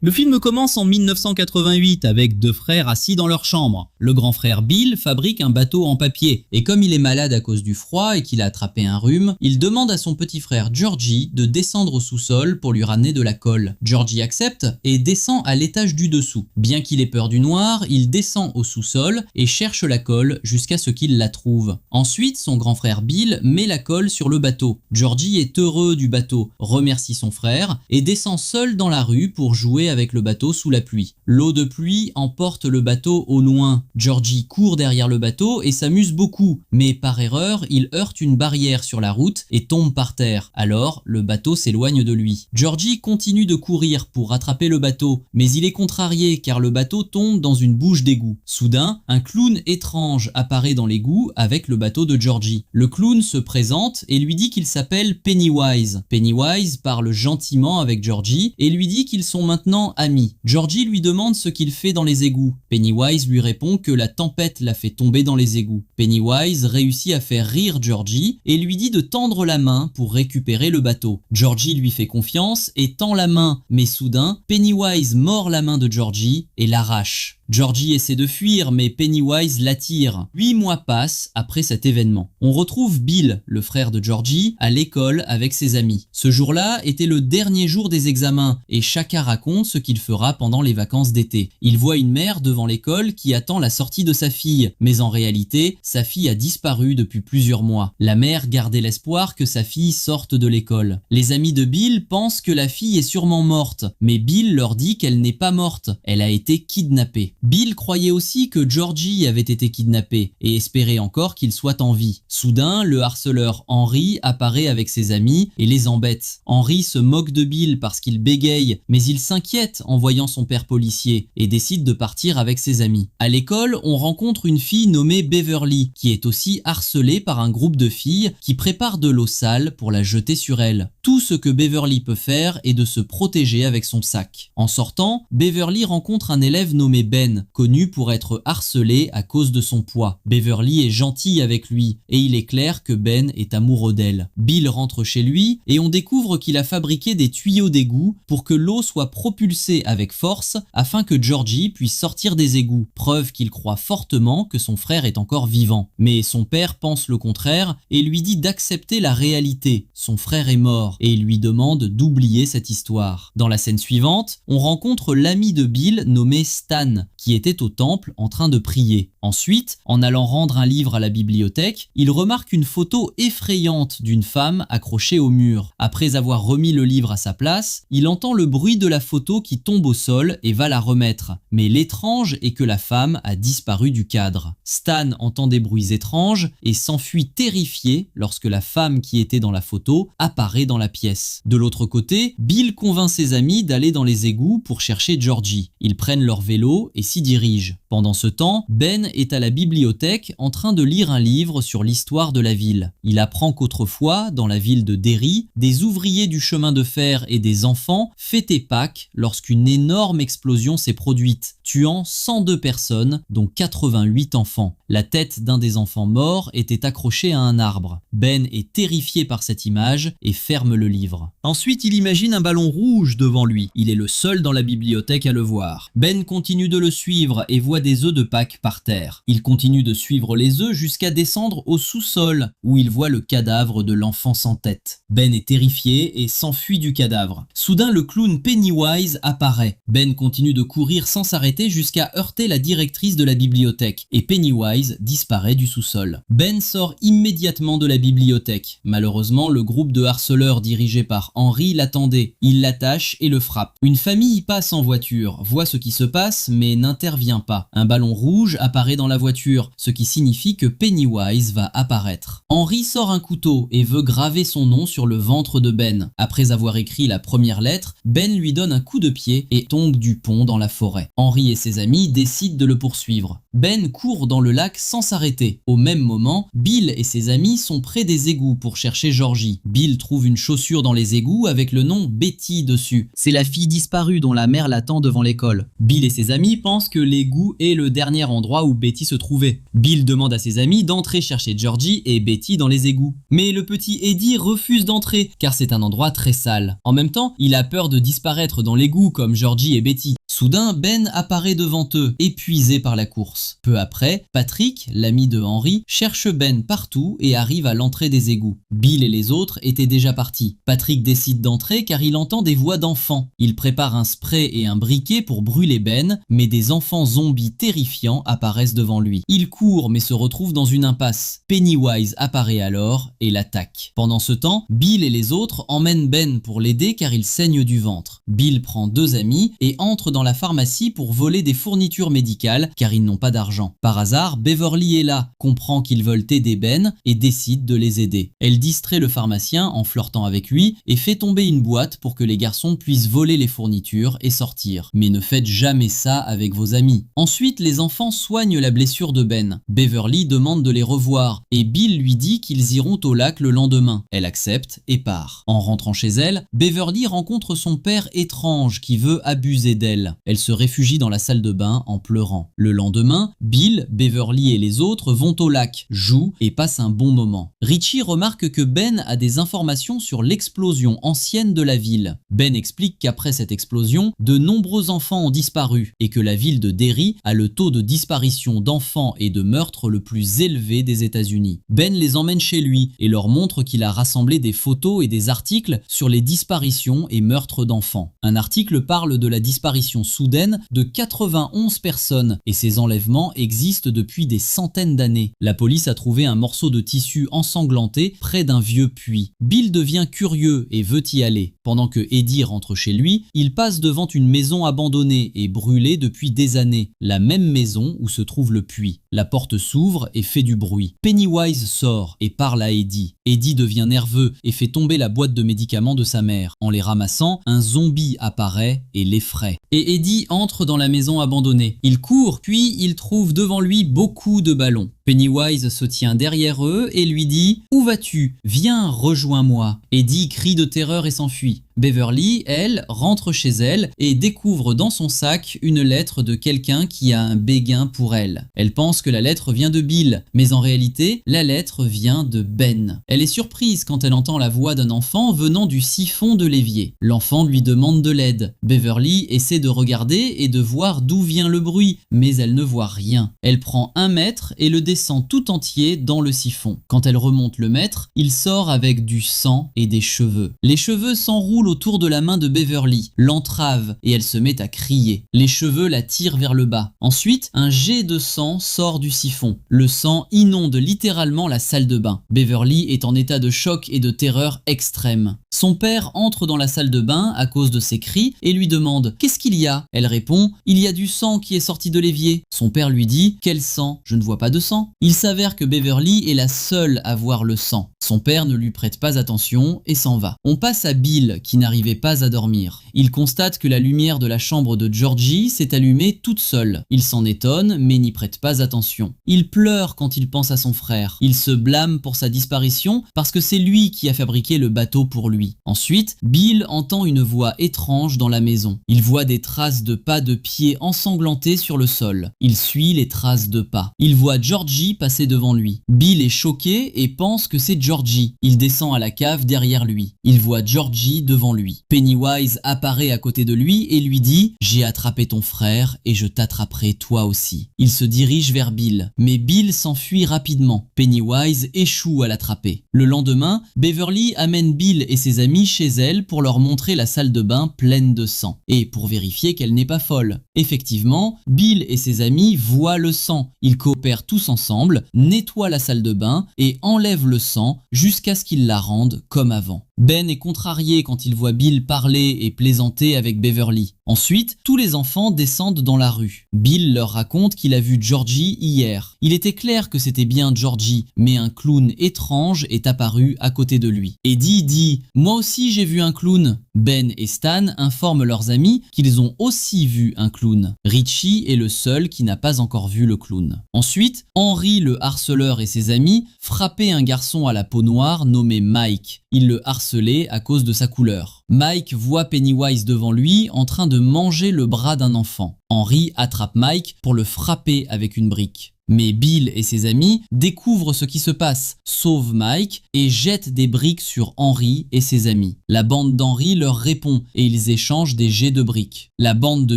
Le film commence en 1988 avec deux frères assis dans leur chambre. Le grand frère Bill fabrique un bateau en papier et comme il est malade à cause du froid et qu'il a attrapé un rhume, il demande à son petit frère Georgie de descendre au sous-sol pour lui ramener de la colle. Georgie accepte et descend à l'étage du dessous. Bien qu'il ait peur du noir, il descend au sous-sol et cherche la colle jusqu'à ce qu'il la trouve. Ensuite, son grand frère Bill met la colle sur le bateau. Georgie est heureux du bateau, remercie son frère et descend seul dans la rue pour jouer avec le bateau sous la pluie. L'eau de pluie emporte le bateau au loin. Georgie court derrière le bateau et s'amuse beaucoup, mais par erreur, il heurte une barrière sur la route et tombe par terre. Alors, le bateau s'éloigne de lui. Georgie continue de courir pour rattraper le bateau, mais il est contrarié car le bateau tombe dans une bouche d'égout. Soudain, un clown étrange apparaît dans l'égout avec le bateau de Georgie. Le clown se présente et lui dit qu'il s'appelle Pennywise. Pennywise parle gentiment avec Georgie et lui dit qu'ils sont maintenant amis. Georgie lui demande ce qu'il fait dans les égouts. Pennywise lui répond que la tempête l'a fait tomber dans les égouts. Pennywise réussit à faire rire Georgie et lui dit de tendre la main pour récupérer le bateau. Georgie lui fait confiance et tend la main, mais soudain, Pennywise mord la main de Georgie et l'arrache. Georgie essaie de fuir, mais Pennywise l'attire. 8 mois passent après cet événement. On retrouve Bill, le frère de Georgie, à l'école avec ses amis. Ce jour-là était le dernier jour des examens et chacun raconte ce qu'il fera pendant les vacances d'été. Il voit une mère devant l'école qui attend la sortie de sa fille, mais en réalité, sa fille a disparu depuis plusieurs mois. La mère gardait l'espoir que sa fille sorte de l'école. Les amis de Bill pensent que la fille est sûrement morte, mais Bill leur dit qu'elle n'est pas morte, elle a été kidnappée. Bill croyait aussi que Georgie avait été kidnappé et espérait encore qu'il soit en vie. Soudain, le harceleur Henry apparaît avec ses amis et les embête. Henry se moque de Bill parce qu'il bégaye, mais il s'inquiète en voyant son père policier et décide de partir avec ses amis. À l'école, on rencontre une fille nommée Beverly qui est aussi harcelée par un groupe de filles qui préparent de l'eau sale pour la jeter sur elle. Tout ce que Beverly peut faire est de se protéger avec son sac. En sortant, Beverly rencontre un élève nommé Ben, connu pour être harcelé à cause de son poids. Beverly est gentille avec lui et il est clair que Ben est amoureux d'elle. Bill rentre chez lui et on découvre qu'il a fabriqué des tuyaux d'égout pour que l'eau soit propulsée avec force afin que Georgie puisse sortir des égouts, preuve qu'il croit fortement que son frère est encore vivant. Mais son père pense le contraire et lui dit d'accepter la réalité. Son frère est mort et il lui demande d'oublier cette histoire. Dans la scène suivante, on rencontre l'ami de Bill nommé Stan, qui était au temple en train de prier. Ensuite, en allant rendre un livre à la bibliothèque, il remarque une photo effrayante d'une femme accrochée au mur. Après avoir remis le livre à sa place, il entend le bruit de la photo qui tombe au sol et va la remettre. Mais l'étrange est que la femme a disparu du cadre. Stan entend des bruits étranges et s'enfuit terrifié lorsque la femme qui était dans la photo apparaît dans la pièce. De l'autre côté, Bill convainc ses amis d'aller dans les égouts pour chercher Georgie. Ils prennent leur vélo et s'y dirigent. Pendant ce temps, Ben est à la bibliothèque en train de lire un livre sur l'histoire de la ville. Il apprend qu'autrefois, dans la ville de Derry, des ouvriers du chemin de fer et des enfants fêtaient Pâques lorsqu'une énorme explosion s'est produite, tuant 102 personnes, dont 88 enfants. La tête d'un des enfants morts était accrochée à un arbre. Ben est terrifié par cette image et ferme le livre. Ensuite, il imagine un ballon rouge devant lui. Il est le seul dans la bibliothèque à le voir. Ben continue de le suivre et voit des œufs de Pâques par terre. Il continue de suivre les œufs jusqu'à descendre au sous-sol, où il voit le cadavre de l'enfant sans tête. Ben est terrifié et s'enfuit du cadavre. Soudain, le clown Pennywise apparaît. Ben continue de courir sans s'arrêter jusqu'à heurter la directrice de la bibliothèque, et Pennywise disparaît du sous-sol. Ben sort immédiatement de la bibliothèque. Malheureusement, le groupe de harceleurs dirigé par Henry l'attendait. Il l'attache et le frappe. Une famille y passe en voiture, voit ce qui se passe, mais n'intervient pas. Un ballon rouge apparaît dans la voiture, ce qui signifie que Pennywise va apparaître. Henry sort un couteau et veut graver son nom sur le ventre de Ben. Après avoir écrit la première lettre, Ben lui donne un coup de pied et tombe du pont dans la forêt. Henry et ses amis décident de le poursuivre. Ben court dans le lac sans s'arrêter. Au même moment, Bill et ses amis sont près des égouts pour chercher Georgie. Bill trouve une chaussure dans les égouts avec le nom Betty dessus. C'est la fille disparue dont la mère l'attend devant l'école. Bill et ses amis pensent que l'égout est le dernier endroit où Betty se trouvait. Bill demande à ses amis d'entrer chercher Georgie et Betty dans les égouts. Mais le petit Eddie refuse d'entrer car c'est un endroit très sale. En même temps, il a peur de disparaître dans l'égout comme Georgie et Betty. Soudain, Ben apparaît devant eux, épuisé par la course. Peu après, Patrick, l'ami de Henry, cherche Ben partout et arrive à l'entrée des égouts. Bill et les autres étaient déjà partis. Patrick décide d'entrer car il entend des voix d'enfants. Il prépare un spray et un briquet pour brûler Ben, mais des enfants zombies terrifiants apparaissent devant lui. Il court mais se retrouve dans une impasse. Pennywise apparaît alors et l'attaque. Pendant ce temps, Bill et les autres emmènent Ben pour l'aider car il saigne du ventre. Bill prend 2 amis et entre dans la pharmacie pour voler des fournitures médicales car ils n'ont pas d'argent. Par hasard, Beverly est là, comprend qu'ils veulent aider Ben et décide de les aider. Elle distrait le pharmacien en flirtant avec lui et fait tomber une boîte pour que les garçons puissent voler les fournitures et sortir. Mais ne faites jamais ça avec vos amis. Ensuite, les enfants soignent la blessure de Ben. Beverly demande de les revoir et Bill lui dit qu'ils iront au lac le lendemain. Elle accepte et part. En rentrant chez elle, Beverly rencontre son père étrange qui veut abuser d'elle. Elle se réfugie dans la salle de bain en pleurant. Le lendemain, Bill, Beverly et les autres vont au lac, jouent et passent un bon moment. Richie remarque que Ben a des informations sur l'explosion ancienne de la ville. Ben explique qu'après cette explosion, de nombreux enfants ont disparu et que la ville de Derry a le taux de disparition d'enfants et de meurtres le plus élevé des États-Unis. Ben les emmène chez lui et leur montre qu'il a rassemblé des photos et des articles sur les disparitions et meurtres d'enfants. Un article parle de la disparition soudaine de 91 personnes et ces enlèvements existent depuis des centaines d'années. La police a trouvé un morceau de tissu ensanglanté près d'un vieux puits. Bill devient curieux et veut y aller. Pendant que Eddie rentre chez lui, il passe devant une maison abandonnée et brûlée depuis des années, la même maison où se trouve le puits. La porte s'ouvre et fait du bruit. Pennywise sort et parle à Eddie. Eddie devient nerveux et fait tomber la boîte de médicaments de sa mère. En les ramassant, un zombie apparaît et l'effraie. Et Eddie entre dans la maison abandonnée. Il court, puis il trouve devant lui beaucoup de ballons. Pennywise se tient derrière eux et lui dit « Où vas-tu ? Viens, rejoins-moi ». Eddie crie de terreur et s'enfuit. Beverly, elle, rentre chez elle et découvre dans son sac une lettre de quelqu'un qui a un béguin pour elle. Elle pense que la lettre vient de Bill, mais en réalité, la lettre vient de Ben. Elle est surprise quand elle entend la voix d'un enfant venant du siphon de l'évier. L'enfant lui demande de l'aide. Beverly essaie de regarder et de voir d'où vient le bruit, mais elle ne voit rien. Elle prend 1 mètre et le descend tout entier dans le siphon. Quand elle remonte le mètre, il sort avec du sang et des cheveux. Les cheveux s'enroulent autour de la main de Beverly, l'entrave et elle se met à crier. Les cheveux la tirent vers le bas. Ensuite, un jet de sang sort du siphon. Le sang inonde littéralement la salle de bain. Beverly est en état de choc et de terreur extrême. Son père entre dans la salle de bain à cause de ses cris et lui demande « Qu'est-ce qu'il y a ?» Elle répond « Il y a du sang qui est sorti de l'évier. » Son père lui dit « Quel sang ? Je ne vois pas de sang. » Il s'avère que Beverly est la seule à voir le sang. Son père ne lui prête pas attention et s'en va. On passe à Bill qui n'arrivait pas à dormir. Il constate que la lumière de la chambre de Georgie s'est allumée toute seule. Il s'en étonne mais n'y prête pas attention. Il pleure quand il pense à son frère. Il se blâme pour sa disparition parce que c'est lui qui a fabriqué le bateau pour lui. Ensuite, Bill entend une voix étrange dans la maison. Il voit des traces de pas de pieds ensanglantés sur le sol. Il suit les traces de pas. Il voit Georgie passer devant lui. Bill est choqué et pense que c'est Georgie. Il descend à la cave derrière lui. Il voit Georgie devant lui. Pennywise apparaît à côté de lui et lui dit « J'ai attrapé ton frère et je t'attraperai toi aussi ». Il se dirige vers Bill, mais Bill s'enfuit rapidement. Pennywise échoue à l'attraper. Le lendemain, Beverly amène Bill et ses amis chez elle pour leur montrer la salle de bain pleine de sang et pour vérifier qu'elle n'est pas folle. Effectivement, Bill et ses amis voient le sang. Ils coopèrent tous ensemble, nettoient la salle de bain et enlèvent le sang jusqu'à ce qu'ils la rendent comme avant. Ben est contrarié quand il voit Bill parler et plaisanter avec Beverly. Ensuite, tous les enfants descendent dans la rue. Bill leur raconte qu'il a vu Georgie hier. Il était clair que c'était bien Georgie, mais un clown étrange est apparu à côté de lui. Eddie dit « Moi aussi j'ai vu un clown ». Ben et Stan informent leurs amis qu'ils ont aussi vu un clown. Richie est le seul qui n'a pas encore vu le clown. Ensuite, Henry le harceleur et ses amis frappaient un garçon à la peau noire nommé Mike. Ils le harcelent harcelé à cause de sa couleur. Mike voit Pennywise devant lui en train de manger le bras d'un enfant. Henry attrape Mike pour le frapper avec une brique. Mais Bill et ses amis découvrent ce qui se passe, sauvent Mike et jettent des briques sur Henry et ses amis. La bande d'Henry leur répond et ils échangent des jets de briques. La bande de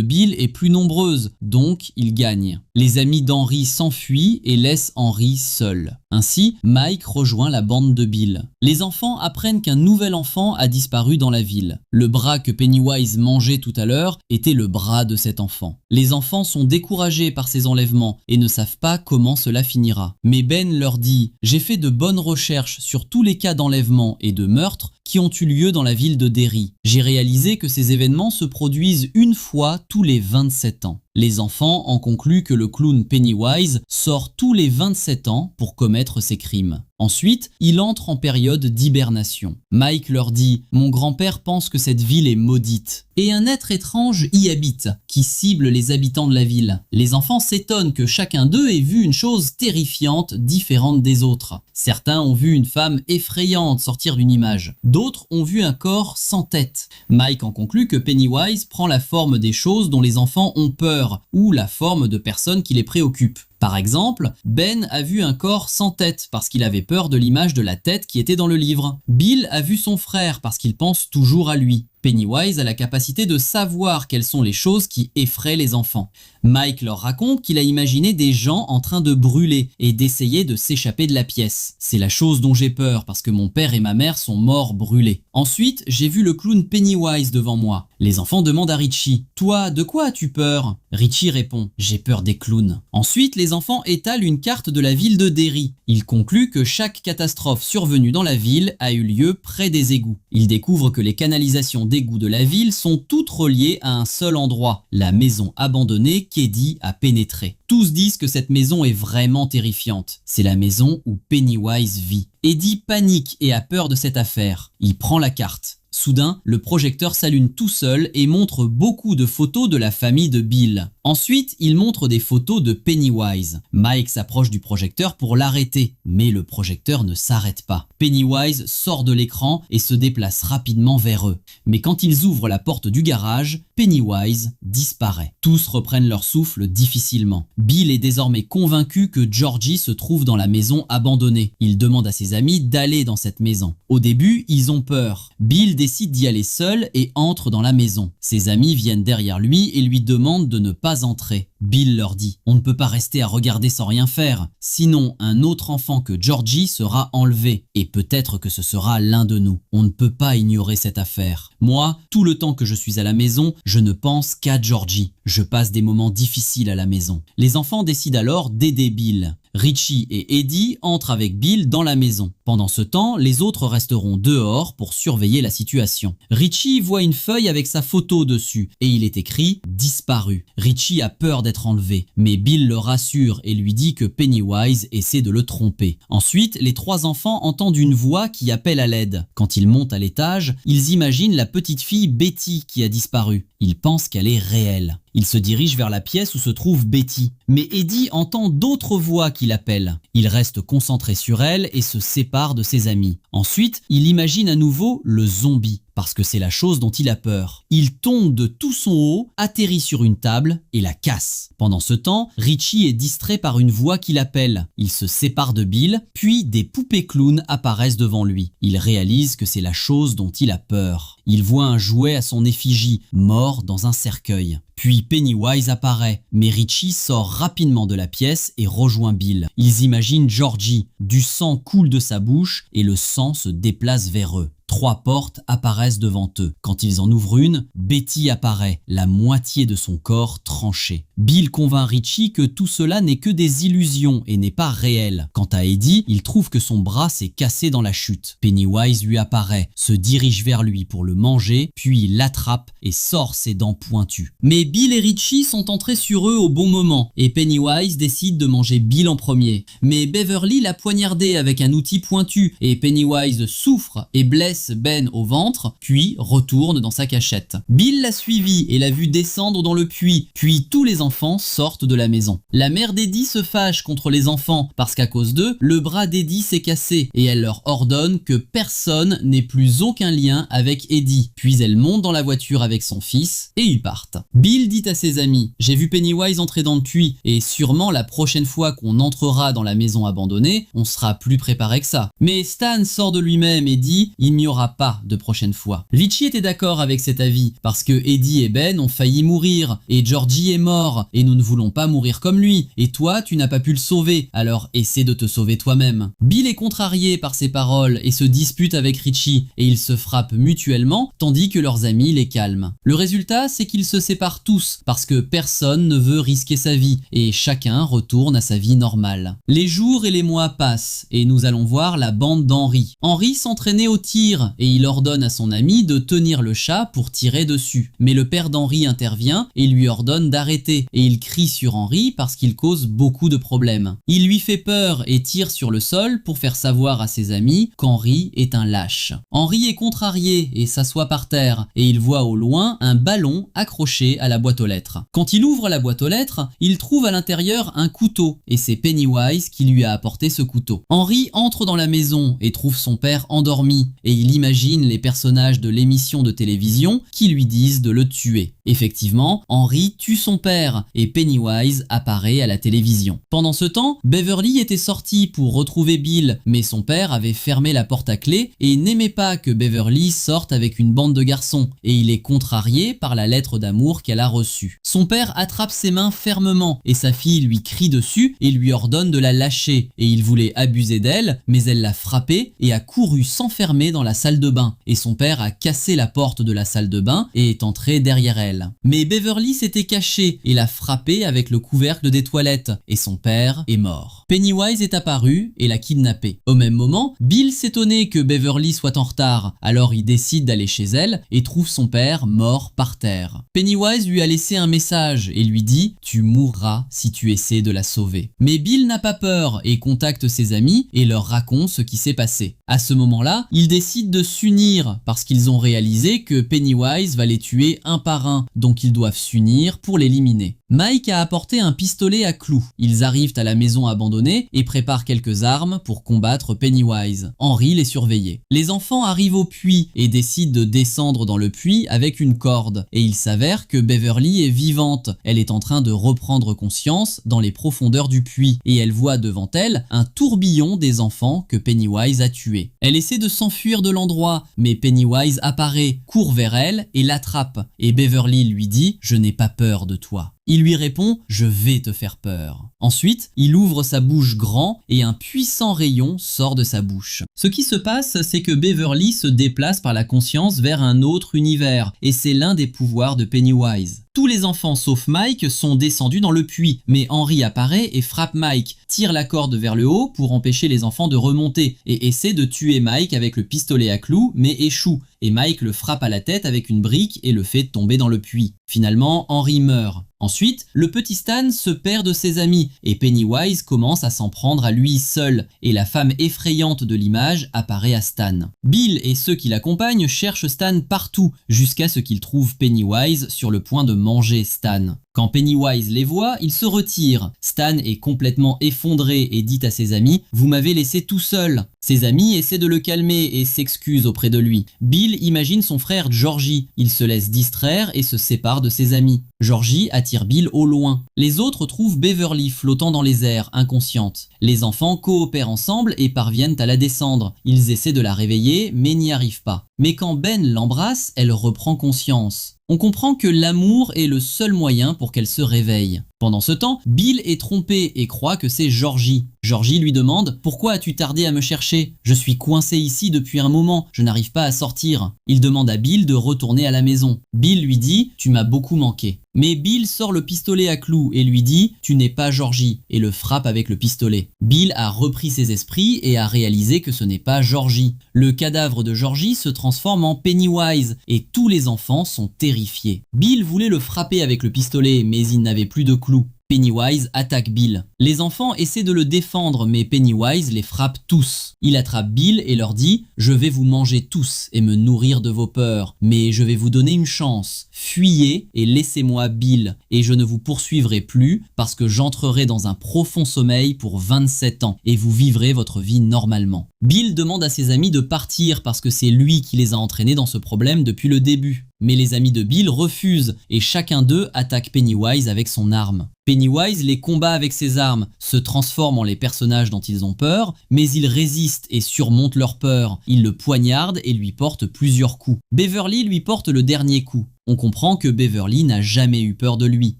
Bill est plus nombreuse, donc ils gagnent. Les amis d'Henry s'enfuient et laissent Henry seul. Ainsi, Mike rejoint la bande de Bill. Les enfants apprennent qu'un nouvel enfant a disparu dans la ville. Le bras que Pennywise mangeait tout à l'heure était le bras de cet enfant. Les enfants sont découragés par ces enlèvements et ne savent pas comment cela finira. Mais Ben leur dit « J'ai fait de bonnes recherches sur tous les cas d'enlèvement et de meurtre qui ont eu lieu dans la ville de Derry. J'ai réalisé que ces événements se produisent une fois tous les 27 ans. Les enfants en concluent que le clown Pennywise sort tous les 27 ans pour commettre ses crimes. Ensuite, il entre en période d'hibernation. Mike leur dit « Mon grand-père pense que cette ville est maudite. Et un être étrange y habite, qui cible les habitants de la ville. Les enfants s'étonnent que chacun d'eux ait vu une chose terrifiante, différente des autres. Certains ont vu une femme effrayante sortir d'une image. D'autres ont vu un corps sans tête. Mike en conclut que Pennywise prend la forme des choses dont les enfants ont peur, ou la forme de personnes qui les préoccupent. Par exemple, Ben a vu un corps sans tête parce qu'il avait peur de l'image de la tête qui était dans le livre. Bill a vu son frère parce qu'il pense toujours à lui. Pennywise a la capacité de savoir quelles sont les choses qui effraient les enfants. Mike leur raconte qu'il a imaginé des gens en train de brûler et d'essayer de s'échapper de la pièce. C'est la chose dont j'ai peur parce que mon père et ma mère sont morts brûlés. Ensuite, j'ai vu le clown Pennywise devant moi. Les enfants demandent à Richie « Toi, de quoi as-tu peur ?» Richie répond « J'ai peur des clowns ». Ensuite, les enfants étalent une carte de la ville de Derry. Ils concluent que chaque catastrophe survenue dans la ville a eu lieu près des égouts. Ils découvrent que les canalisations d'égouts de la ville sont toutes reliées à un seul endroit, la maison abandonnée qu'Eddie a pénétrée. Tous disent que cette maison est vraiment terrifiante. C'est la maison où Pennywise vit. Eddie panique et a peur de cette affaire. Il prend la carte. Soudain, le projecteur s'allume tout seul et montre beaucoup de photos de la famille de Bill. Ensuite, il montre des photos de Pennywise. Mike s'approche du projecteur pour l'arrêter, mais le projecteur ne s'arrête pas. Pennywise sort de l'écran et se déplace rapidement vers eux. Mais quand ils ouvrent la porte du garage, Pennywise disparaît. Tous reprennent leur souffle difficilement. Bill est désormais convaincu que Georgie se trouve dans la maison abandonnée. Il demande à ses amis d'aller dans cette maison. Au début, ils ont peur. Bill décide d'y aller seul et entre dans la maison. Ses amis viennent derrière lui et lui demandent de ne pas entrer. Bill leur dit « On ne peut pas rester à regarder sans rien faire, sinon un autre enfant que Georgie sera enlevé et peut-être que ce sera l'un de nous. On ne peut pas ignorer cette affaire. Moi, tout le temps que je suis à la maison, je ne pense qu'à Georgie. Je passe des moments difficiles à la maison. » Les enfants décident alors d'aider Bill. Richie et Eddie entrent avec Bill dans la maison. Pendant ce temps, les autres resteront dehors pour surveiller la situation. Richie voit une feuille avec sa photo dessus et il est écrit « Disparu ». Richie a peur d'être enlevé, mais Bill le rassure et lui dit que Pennywise essaie de le tromper. Ensuite, les trois enfants entendent une voix qui appelle à l'aide. Quand ils montent à l'étage, ils imaginent la petite fille Betty qui a disparu. Ils pensent qu'elle est réelle. Il se dirige vers la pièce où se trouve Betty. Mais Eddie entend d'autres voix qui l'appellent. Il reste concentré sur elle et se sépare de ses amis. Ensuite, il imagine à nouveau le zombie, parce que c'est la chose dont il a peur. Il tombe de tout son haut, atterrit sur une table et la casse. Pendant ce temps, Richie est distrait par une voix qui l'appelle. Il se sépare de Bill, puis des poupées clowns apparaissent devant lui. Il réalise que c'est la chose dont il a peur. Il voit un jouet à son effigie, mort dans un cercueil. Puis Pennywise apparaît, mais Richie sort rapidement de la pièce et rejoint Bill. Ils imaginent Georgie. Du sang coule de sa bouche et le sang se déplace vers eux. 3 portes apparaissent devant eux. Quand ils en ouvrent une, Betty apparaît, la moitié de son corps tranché. Bill convainc Richie que tout cela n'est que des illusions et n'est pas réel. Quant à Eddie, il trouve que son bras s'est cassé dans la chute. Pennywise lui apparaît, se dirige vers lui pour le manger, puis il l'attrape et sort ses dents pointues. Mais Bill et Richie sont entrés sur eux au bon moment et Pennywise décide de manger Bill en premier. Mais Beverly l'a poignardé avec un outil pointu et Pennywise souffre et blesse blesse Ben au ventre, puis retourne dans sa cachette. Bill l'a suivi et l'a vu descendre dans le puits, puis tous les enfants sortent de la maison. La mère d'Eddie se fâche contre les enfants parce qu'à cause d'eux, le bras d'Eddie s'est cassé et elle leur ordonne que personne n'ait plus aucun lien avec Eddie. Puis elle monte dans la voiture avec son fils et ils partent. Bill dit à ses amis: j'ai vu Pennywise entrer dans le puits et sûrement la prochaine fois qu'on entrera dans la maison abandonnée, on sera plus préparé que ça. Mais Stan sort de lui-même et dit: il n'y aura pas de prochaine fois. Vichy était d'accord avec cet avis parce que Eddie et Ben ont failli mourir et Georgie est mort et nous ne voulons pas mourir comme lui et toi tu n'as pas pu le sauver, alors essaie de te sauver toi-même. Bill est contrarié par ces paroles et se dispute avec Richie et ils se frappent mutuellement tandis que leurs amis les calment. Le résultat, c'est qu'ils se séparent tous parce que personne ne veut risquer sa vie et chacun retourne à sa vie normale. Les jours et les mois passent et nous allons voir la bande d'Henry. Henry s'entraînait au tir et il ordonne à son ami de tenir le chat pour tirer dessus. Mais le père d'Henry intervient et lui ordonne d'arrêter et il crie sur Henry parce qu'il cause beaucoup de problèmes. Il lui fait peur et tire sur le sol pour faire savoir à ses amis qu'Henry est un lâche. Henry est contrarié et s'assoit par terre et il voit au loin un ballon accroché à la boîte aux lettres. Quand il ouvre la boîte aux lettres, il trouve à l'intérieur un couteau et c'est Pennywise qui lui a apporté ce couteau. Henry entre dans la maison et trouve son père endormi et il imagine les personnages de l'émission de télévision qui lui disent de le tuer. Effectivement, Henry tue son père et Pennywise apparaît à la télévision. Pendant ce temps, Beverly était sortie pour retrouver Bill, mais son père avait fermé la porte à clé et n'aimait pas que Beverly sorte avec une bande de garçons et il est contrarié par la lettre d'amour qu'elle a reçue. Son père attrape ses mains fermement et sa fille lui crie dessus et lui ordonne de la lâcher et il voulait abuser d'elle, mais elle l'a frappé et a couru s'enfermer dans la salle de bain et son père a cassé la porte de la salle de bain et est entré derrière elle. Mais Beverly s'était cachée et l'a frappé avec le couvercle des toilettes et son père est mort. Pennywise est apparu et l'a kidnappé. Au même moment, Bill s'étonnait que Beverly soit en retard, alors il décide d'aller chez elle et trouve son père mort par terre. Pennywise lui a laissé un message et lui dit: tu mourras si tu essaies de la sauver. Mais Bill n'a pas peur et contacte ses amis et leur raconte ce qui s'est passé. À ce moment-là, ils décident de s'unir parce qu'ils ont réalisé que Pennywise va les tuer un par un, donc ils doivent s'unir pour l'éliminer. Mike a apporté un pistolet à clous. Ils arrivent à la maison abandonnée et préparent quelques armes pour combattre Pennywise. Henry les surveillait. Les enfants arrivent au puits et décident de descendre dans le puits avec une corde. Et il s'avère que Beverly est vivante. Elle est en train de reprendre conscience dans les profondeurs du puits et elle voit devant elle un tourbillon des enfants que Pennywise a tués. Elle essaie de s'enfuir de l'endroit, mais Pennywise apparaît, court vers elle et l'attrape. Et Beverly lui dit: je n'ai pas peur de toi. Il lui répond: je vais te faire peur. Ensuite, il ouvre sa bouche grand et un puissant rayon sort de sa bouche. Ce qui se passe, c'est que Beverly se déplace par la conscience vers un autre univers et c'est l'un des pouvoirs de Pennywise. Tous les enfants sauf Mike sont descendus dans le puits, mais Henry apparaît et frappe Mike, tire la corde vers le haut pour empêcher les enfants de remonter et essaie de tuer Mike avec le pistolet à clous mais échoue et Mike le frappe à la tête avec une brique et le fait tomber dans le puits. Finalement, Henry meurt. Ensuite, le petit Stan se perd de ses amis et Pennywise commence à s'en prendre à lui seul et la femme effrayante de l'image apparaît à Stan. Bill et ceux qui l'accompagnent cherchent Stan partout jusqu'à ce qu'ils trouvent Pennywise sur le point de manger Stan. Quand Pennywise les voit, il se retire. Stan est complètement effondré et dit à ses amis: vous m'avez laissé tout seul. Ses amis essaient de le calmer et s'excusent auprès de lui. Bill imagine son frère Georgie. Il se laisse distraire et se sépare de ses amis. Georgie attire Bill au loin. Les autres trouvent Beverly flottant dans les airs, inconsciente. Les enfants coopèrent ensemble et parviennent à la descendre. Ils essaient de la réveiller mais n'y arrivent pas. Mais quand Ben l'embrasse, elle reprend conscience. On comprend que l'amour est le seul moyen pour qu'elle se réveille. Pendant ce temps, Bill est trompé et croit que c'est Georgie. Georgie lui demande: pourquoi as-tu tardé à me chercher? Je suis coincé ici depuis un moment, je n'arrive pas à sortir. Il demande à Bill de retourner à la maison. Bill lui dit: tu m'as beaucoup manqué. Mais Bill sort le pistolet à clous et lui dit: tu n'es pas Georgie, et le frappe avec le pistolet. Bill a repris ses esprits et a réalisé que ce n'est pas Georgie. Le cadavre de Georgie se transforme en Pennywise et tous les enfants sont terrifiés. Bill voulait le frapper avec le pistolet mais il n'avait plus de clous. Pennywise attaque Bill. Les enfants essaient de le défendre, mais Pennywise les frappe tous. Il attrape Bill et leur dit « Je vais vous manger tous et me nourrir de vos peurs, mais je vais vous donner une chance. Fuyez et laissez-moi Bill, et je ne vous poursuivrai plus parce que j'entrerai dans un profond sommeil pour 27 ans et vous vivrez votre vie normalement. » Bill demande à ses amis de partir parce que c'est lui qui les a entraînés dans ce problème depuis le début. Mais les amis de Bill refusent et chacun d'eux attaque Pennywise avec son arme. Pennywise les combat avec ses armes, se transforme en les personnages dont ils ont peur, mais ils résistent et surmontent leur peur. Ils le poignardent et lui portent plusieurs coups. Beverly lui porte le dernier coup. On comprend que Beverly n'a jamais eu peur de lui.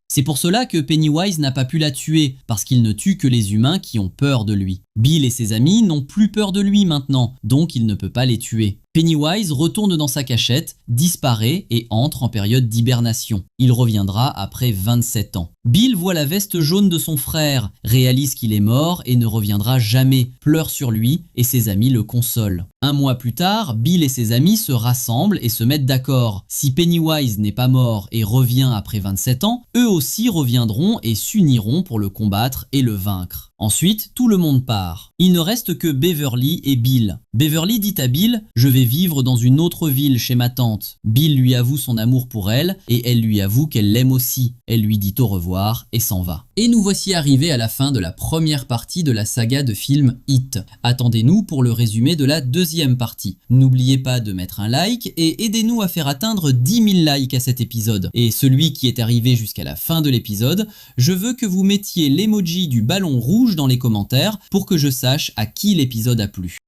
C'est pour cela que Pennywise n'a pas pu la tuer, parce qu'il ne tue que les humains qui ont peur de lui. Bill et ses amis n'ont plus peur de lui maintenant, donc il ne peut pas les tuer. Pennywise retourne dans sa cachette, disparaît et entre en période d'hibernation. Il reviendra après 27 ans. Bill voit la veste jaune de son frère, réalise qu'il est mort et ne reviendra jamais, pleure sur lui et ses amis le consolent. Un mois plus tard, Bill et ses amis se rassemblent et se mettent d'accord. Si Pennywise n'est pas mort et revient après 27 ans, eux aussi reviendront et s'uniront pour le combattre et le vaincre. Ensuite, tout le monde part. Il ne reste que Beverly et Bill. Beverly dit à Bill « Je vais vivre dans une autre ville chez ma tante ». Bill lui avoue son amour pour elle et elle lui avoue qu'elle l'aime aussi. Elle lui dit au revoir et s'en va. Et nous voici arrivés à la fin de la première partie de la saga de film It. Attendez-nous pour le résumé de la deuxième partie. N'oubliez pas de mettre un like et aidez-nous à faire atteindre 10 000 likes à cet épisode. Et celui qui est arrivé jusqu'à la fin de l'épisode, je veux que vous mettiez l'emoji du ballon rouge dans les commentaires pour que je sache à qui l'épisode a plu.